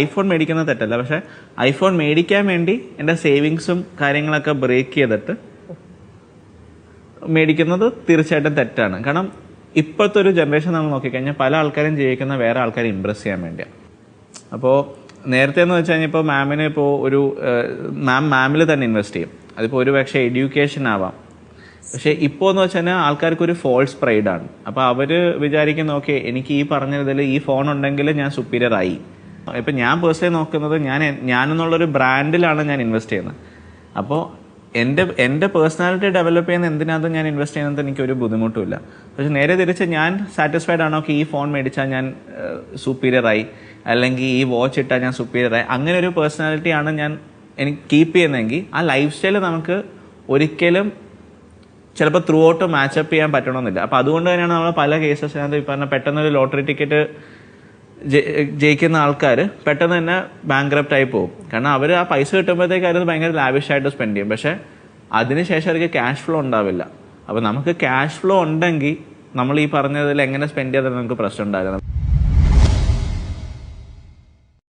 IPhone മേടിക്കുന്നത് തെറ്റല്ല, പക്ഷെ ഐഫോൺ മേടിക്കാൻ വേണ്ടി എൻ്റെ സേവിങ്സും കാര്യങ്ങളൊക്കെ ബ്രേക്ക് ചെയ്തിട്ട് മേടിക്കുന്നത് തീർച്ചയായിട്ടും തെറ്റാണ്. കാരണം ഇപ്പോഴത്തെ ഒരു ജനറേഷൻ നമ്മൾ നോക്കിക്കഴിഞ്ഞാൽ പല ആൾക്കാരും ജീവിക്കുന്ന വേറെ ആൾക്കാരെ ഇമ്പ്രസ് ചെയ്യാൻ വേണ്ടിയാണ്. അപ്പോൾ നേരത്തെ എന്ന് വെച്ച് കഴിഞ്ഞാൽ ഇപ്പോൾ മാമിന് ഇപ്പോൾ ഒരു മാമിൽ തന്നെ ഇൻവെസ്റ്റ് ചെയ്യും, അതിപ്പോൾ ഒരു പക്ഷേ എഡ്യൂക്കേഷൻ ആവാം. പക്ഷേ ഇപ്പോൾ എന്ന് വെച്ച് കഴിഞ്ഞാൽ ആൾക്കാർക്കൊരു ഫോൾസ് പ്രൈഡാണ്. അപ്പോൾ അവർ വിചാരിക്കുന്ന ഓക്കെ എനിക്ക് ഈ പറഞ്ഞതിൽ ഈ ഫോൺ ഉണ്ടെങ്കിൽ ഞാൻ സുപ്പീരിയർ ആയി. ഇപ്പം ഞാൻ പേഴ്സണലി നോക്കുന്നത് ഞാനെന്നുള്ളൊരു ബ്രാൻഡിലാണ് ഞാൻ ഇൻവെസ്റ്റ് ചെയ്യുന്നത്. അപ്പോൾ എൻ്റെ പേഴ്സണാലിറ്റി ഡെവലപ്പ് ചെയ്യുന്ന എന്തിനകത്ത് ഞാൻ ഇൻവെസ്റ്റ് ചെയ്യുന്നത് എനിക്കൊരു ബുദ്ധിമുട്ടുമില്ല. പക്ഷെ നേരെ തിരിച്ച് ഞാൻ സാറ്റിസ്ഫൈഡ് ആണോ ഈ ഫോൺ മേടിച്ചാൽ ഞാൻ സുപ്പീരിയർ ആയി, അല്ലെങ്കിൽ ഈ വാച്ച് ഇട്ടാൽ ഞാൻ സുപ്പീരിയർ ആയി, അങ്ങനെ ഒരു പേഴ്സണാലിറ്റിയാണ് എനിക്ക് കീപ്പ് ചെയ്യുന്നതെങ്കിൽ ആ ലൈഫ് സ്റ്റൈൽ നമുക്ക് ഒരിക്കലും ചിലപ്പോൾ ത്രൂ ഔട്ട് മാച്ചപ്പ് ചെയ്യാൻ പറ്റണമെന്നില്ല. അപ്പോൾ അതുകൊണ്ട് തന്നെയാണ് നമ്മൾ പല കേസസിനകത്ത് ഈ പറഞ്ഞ പെട്ടെന്നൊരു ലോട്ടറി ടിക്കറ്റ് ജയിക്കുന്ന ആൾക്കാർ പെട്ടെന്ന് തന്നെ ബാങ്ക്രപ്റ്റ് ആയി പോകും. കാരണം അവർ ആ പൈസ കിട്ടുമ്പോഴത്തേക്ക് അത് ഭയങ്കര ലാവിഷായിട്ട് സ്പെൻഡ് ചെയ്യും. പക്ഷേ അതിനുശേഷം അവർക്ക് ക്യാഷ് ഫ്ലോ ഉണ്ടാവില്ല. അപ്പോൾ നമുക്ക് ക്യാഷ് ഫ്ലോ ഉണ്ടെങ്കിൽ നമ്മൾ ഈ പറഞ്ഞതിൽ എങ്ങനെ സ്പെൻഡ് ചെയ്താൽ നമുക്ക് പ്രശ്നം ഉണ്ടാവില്ല.